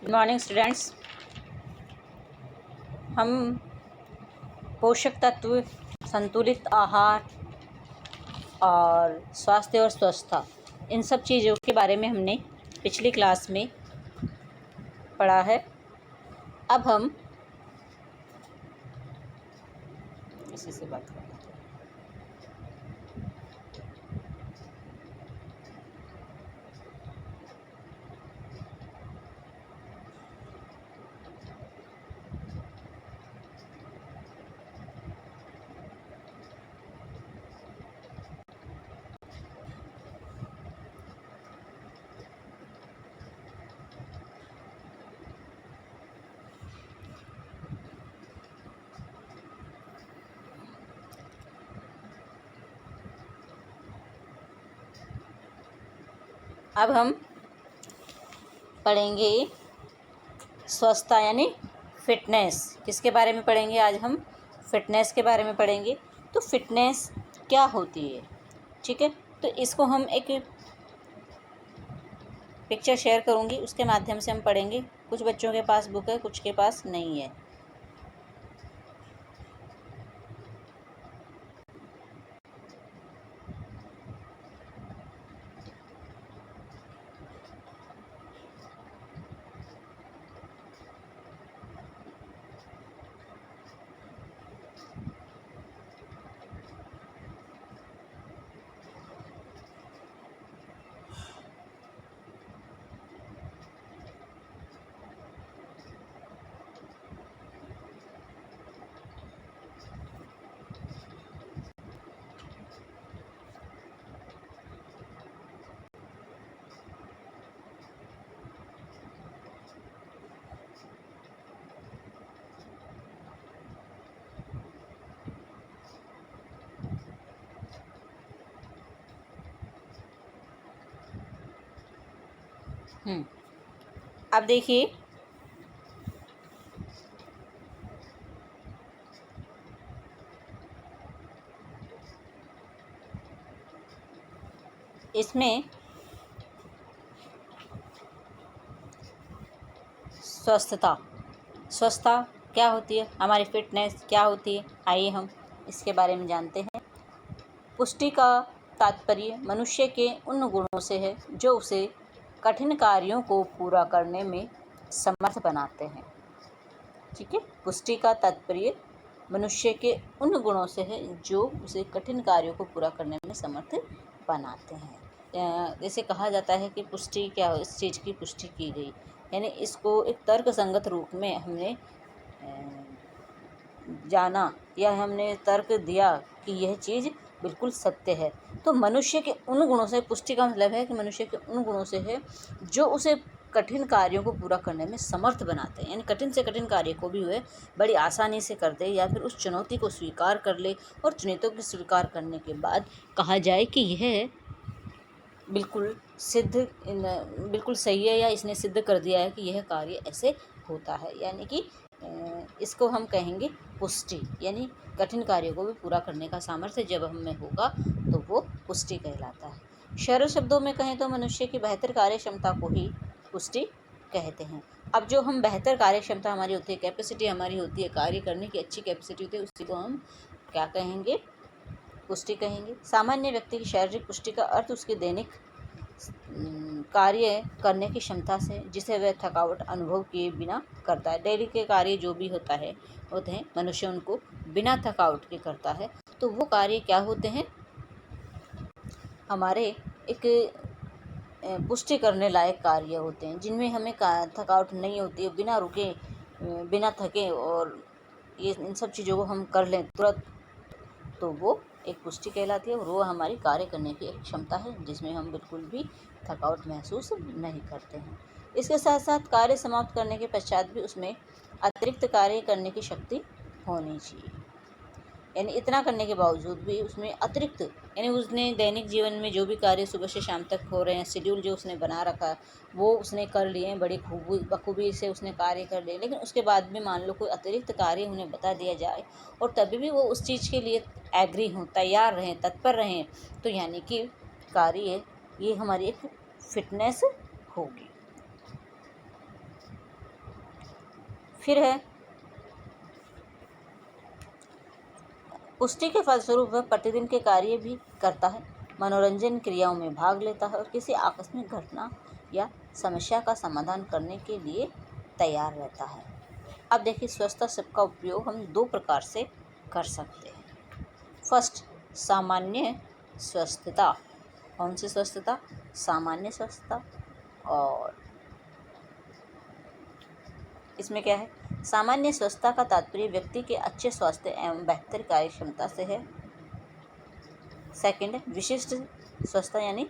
Good morning students. हम पोषक तत्व, संतुलित आहार और स्वास्थ्य और स्वच्छता, इन सब चीज़ों के बारे में हमने पिछली क्लास में पढ़ा है। अब हम किसी से बात करें। अब हम पढ़ेंगे स्वस्थता यानी फिटनेस। किसके बारे में पढ़ेंगे? आज हम फिटनेस के बारे में पढ़ेंगे। तो फिटनेस क्या होती है, ठीक है। तो इसको हम एक पिक्चर शेयर करूँगी, उसके माध्यम से हम पढ़ेंगे। कुछ बच्चों के पास बुक है, कुछ के पास नहीं है। अब देखिए, इसमें स्वस्थता क्या होती है, हमारी फिटनेस क्या होती है, आइए हम इसके बारे में जानते हैं। पुष्टि का तात्पर्य मनुष्य के उन गुणों से है जो उसे कठिन कार्यों को पूरा करने में समर्थ बनाते हैं, ठीक है। पुष्टि का तात्पर्य मनुष्य के उन गुणों से है जो उसे कठिन कार्यों को पूरा करने में समर्थ बनाते हैं। जैसे कहा जाता है कि पुष्टि क्या हो, इस चीज़ की पुष्टि की गई, यानी इसको एक तर्क संगत रूप में हमने जाना या हमने तर्क दिया कि यह चीज़ बिल्कुल सत्य है। तो मनुष्य के उन गुणों से, पुष्टि का मतलब है कि मनुष्य के उन गुणों से है जो उसे कठिन कार्यों को पूरा करने में समर्थ बनाते हैं, यानी कठिन से कठिन कार्य को भी वह बड़ी आसानी से कर दे या फिर उस चुनौती को स्वीकार कर ले, और चुनौतियों को स्वीकार करने के बाद कहा जाए कि यह बिल्कुल बिल्कुल सही है या इसने सिद्ध कर दिया है कि यह कार्य ऐसे होता है, यानी कि इसको हम कहेंगे पुष्टि। यानी कठिन कार्यों को भी पूरा करने का सामर्थ्य जब हम में होगा तो वो पुष्टि कहलाता है। सरल शब्दों में कहें तो मनुष्य की बेहतर कार्य क्षमता को ही पुष्टि कहते हैं। अब जो हम बेहतर कार्य क्षमता हमारी होती है, कैपेसिटी हमारी होती है, कार्य करने की अच्छी कैपेसिटी होती है, उसी को हम क्या कहेंगे? पुष्टि कहेंगे। सामान्य व्यक्ति की शारीरिक पुष्टि का अर्थ उसके दैनिक कार्य करने की क्षमता से, जिसे वह थकावट अनुभव किए बिना करता है। डेली के कार्य जो भी होते हैं मनुष्य उनको बिना थकावट के करता है। तो वो कार्य क्या होते हैं? हमारे एक पुष्टि करने लायक कार्य होते हैं, जिनमें हमें थकावट नहीं होती है, बिना रुके बिना थके, और ये इन सब चीज़ों को हम कर लें तुरंत, तो वो एक पुष्टि कहलाती है। और वो हमारी कार्य करने की एक क्षमता है जिसमें हम बिल्कुल भी थकावट महसूस नहीं करते हैं। इसके साथ साथ कार्य समाप्त करने के पश्चात भी उसमें अतिरिक्त कार्य करने की शक्ति होनी चाहिए, यानी इतना करने के बावजूद भी उसमें अतिरिक्त, यानी उसने दैनिक जीवन में जो भी कार्य सुबह से शाम तक हो रहे हैं, शेड्यूल जो उसने बना रखा वो उसने कर लिए हैं, बड़ी बखूबी से उसने कार्य कर लिए, लेकिन उसके बाद भी मान लो कोई अतिरिक्त कार्य उन्हें बता दिया जाए और तभी भी वो उस चीज़ के लिए एग्री हों, तैयार रहें, तत्पर रहें, तो यानी कि कार्य ये हमारी एक फिटनेस होगी। फिर है पुष्टि के फलस्वरूप वह प्रतिदिन के कार्य भी करता है, मनोरंजन क्रियाओं में भाग लेता है और किसी आकस्मिक घटना या समस्या का समाधान करने के लिए तैयार रहता है। अब देखिए स्वस्थता शब्द का उपयोग हम दो प्रकार से कर सकते हैं। फर्स्ट, सामान्य स्वस्थता। कौन सी स्वस्थता? सामान्य स्वस्थता। और इसमें क्या है? सामान्य स्वस्थता का तात्पर्य व्यक्ति के अच्छे स्वास्थ्य एवं बेहतर कार्य क्षमता से है। सेकंड, विशिष्ट स्वस्थता यानी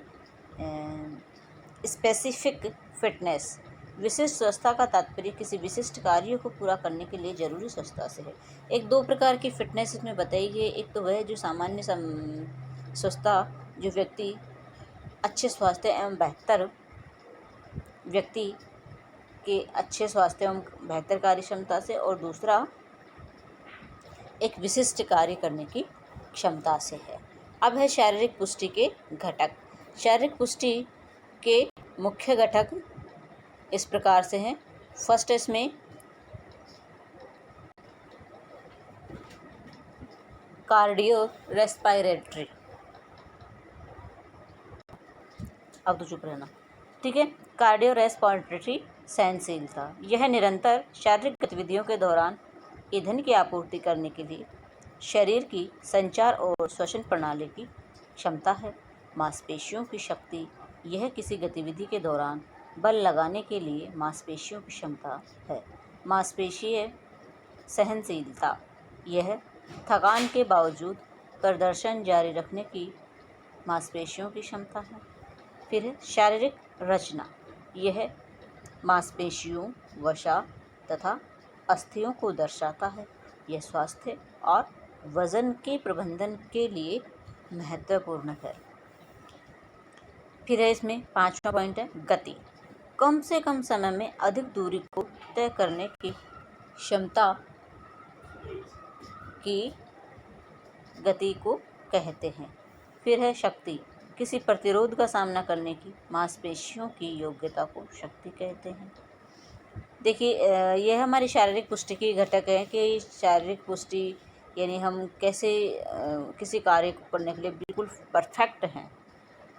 स्पेसिफिक फिटनेस। विशिष्ट स्वस्थता का तात्पर्य किसी विशिष्ट कार्य को पूरा करने के लिए जरूरी स्वस्थता से है। एक दो प्रकार की फिटनेस इसमें बताई गई। एक तो वह जो सामान्य स्वस्थता, जो व्यक्ति अच्छे स्वास्थ्य एवं बेहतर व्यक्ति के अच्छे स्वास्थ्य एवं बेहतर कार्य क्षमता से, और दूसरा एक विशिष्ट कार्य करने की क्षमता से है। अब है शारीरिक पुष्टि के घटक। शारीरिक पुष्टि के मुख्य घटक इस प्रकार से हैं। फर्स्ट इसमें कार्डियो रेस्पिरेटरी। अब तो चुप रहना, ठीक है। कार्डियो रेस्पिरेटरी सहनशीलता, यह निरंतर शारीरिक गतिविधियों के दौरान ईंधन की आपूर्ति करने के लिए शरीर की संचार और श्वसन प्रणाली की क्षमता है। मांसपेशियों की शक्ति, यह किसी गतिविधि के दौरान बल लगाने के लिए मांसपेशियों की क्षमता है। मांसपेशीय सहनशीलता, यह थकान के बावजूद प्रदर्शन जारी रखने की मांसपेशियों की क्षमता है। फिर है शारीरिक रचना, यह मांसपेशियों, वसा तथा अस्थियों को दर्शाता है। यह स्वास्थ्य और वजन के प्रबंधन के लिए महत्वपूर्ण है। फिर है इसमें पांचवा पॉइंट है गति। कम से कम समय में अधिक दूरी को तय करने की क्षमता की गति को कहते हैं। फिर है शक्ति, किसी प्रतिरोध का सामना करने की मांसपेशियों की योग्यता को शक्ति कहते हैं। देखिए यह हमारी शारीरिक पुष्टि की घटक है कि शारीरिक पुष्टि यानी हम कैसे किसी कार्य को करने के लिए बिल्कुल परफेक्ट हैं,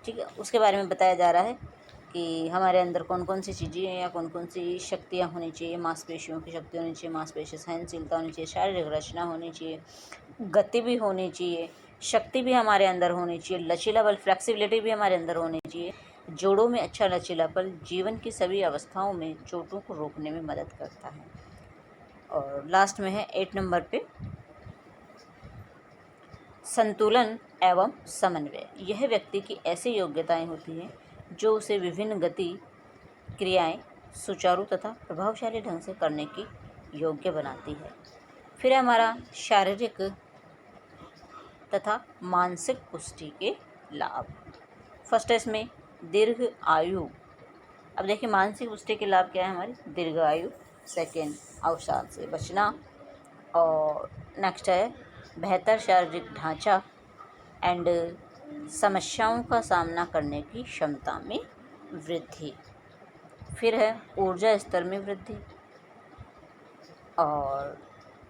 ठीक है। उसके बारे में बताया जा रहा है कि हमारे अंदर कौन कौन सी चीज़ें हैं या कौन कौन सी शक्तियाँ होनी चाहिए। मांसपेशियों की शक्ति होनी चाहिए, मांसपेशी सहनशीलता होनी चाहिए, शारीरिक रचना होनी चाहिए, गति भी होनी चाहिए, शक्ति भी हमारे अंदर होनी चाहिए, लचीला बल फ्लेक्सिबिलिटी भी हमारे अंदर होनी चाहिए। जोड़ों में अच्छा लचीलापन जीवन की सभी अवस्थाओं में चोटों को रोकने में मदद करता है। और लास्ट में है 8 नंबर पे संतुलन एवं समन्वय। यह व्यक्ति की ऐसी योग्यताएं होती हैं जो उसे विभिन्न गति क्रियाएं सुचारू तथा प्रभावशाली ढंग से करने की योग्य बनाती है। फिर हमारा शारीरिक तथा मानसिक पुष्टि के लाभ। फर्स्ट है इसमें दीर्घ आयु। अब देखिए मानसिक पुष्टि के लाभ क्या है हमारी? दीर्घ आयु। सेकेंड, अवसाद से बचना। और नेक्स्ट है बेहतर शारीरिक ढांचा एंड समस्याओं का सामना करने की क्षमता में वृद्धि। फिर है ऊर्जा स्तर में वृद्धि। और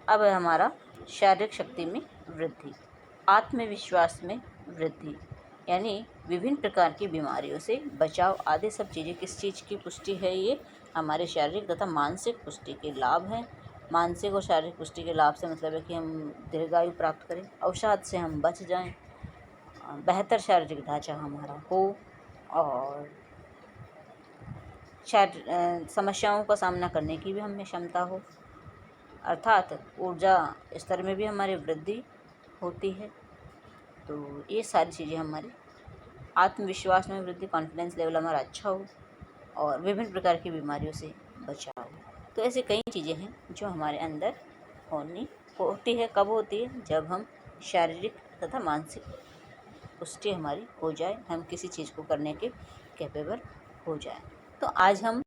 अब है हमारा शारीरिक शक्ति में वृद्धि, आत्मविश्वास में वृद्धि, यानी विभिन्न प्रकार की बीमारियों से बचाव आदि सब चीज़ें किस चीज़ की पुष्टि है? ये हमारे शारीरिक तथा मानसिक पुष्टि के लाभ हैं। मानसिक और शारीरिक पुष्टि के लाभ से मतलब है कि हम दीर्घायु प्राप्त करें, अवसाद से हम बच जाएं, बेहतर शारीरिक ढांचा हमारा हो और समस्याओं का सामना करने की भी हमें क्षमता हो, अर्थात ऊर्जा स्तर में भी हमारी वृद्धि होती है। तो ये सारी चीज़ें हमारी आत्मविश्वास में वृद्धि, कॉन्फिडेंस लेवल हमारा अच्छा हो और विभिन्न प्रकार की बीमारियों से बचाव हो। तो ऐसे कई चीज़ें हैं जो हमारे अंदर होती है। कब होती है? जब हम शारीरिक तथा मानसिक पुष्टि हमारी हो जाए, हम किसी चीज़ को करने के कैपेबल हो जाए। तो आज हम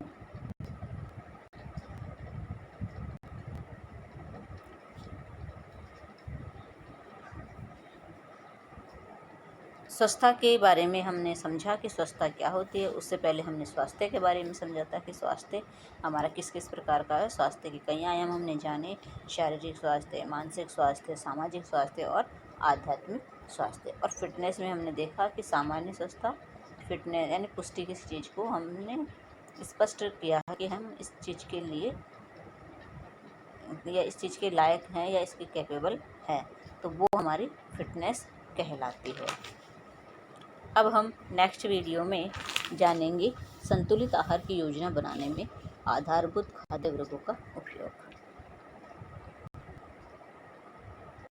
स्वच्छता के बारे में हमने समझा कि स्वच्छता क्या होती है। उससे पहले हमने स्वास्थ्य के बारे में समझा था कि स्वास्थ्य हमारा किस किस प्रकार का है। स्वास्थ्य के कई आयाम हमने जाने, शारीरिक स्वास्थ्य, मानसिक स्वास्थ्य, सामाजिक स्वास्थ्य और आध्यात्मिक स्वास्थ्य। और फिटनेस में हमने देखा कि सामान्य स्वच्छता, फिटनेस यानी पुष्टि किसी चीज़ को हमने स्पष्ट किया है कि हम इस चीज़ के लिए या इस चीज़ के लायक हैं या इसके कैपेबल हैं, तो वो हमारी फिटनेस कहलाती है। अब हम नेक्स्ट वीडियो में जानेंगे संतुलित आहार की योजना बनाने में आधारभूत खाद्य वर्गों का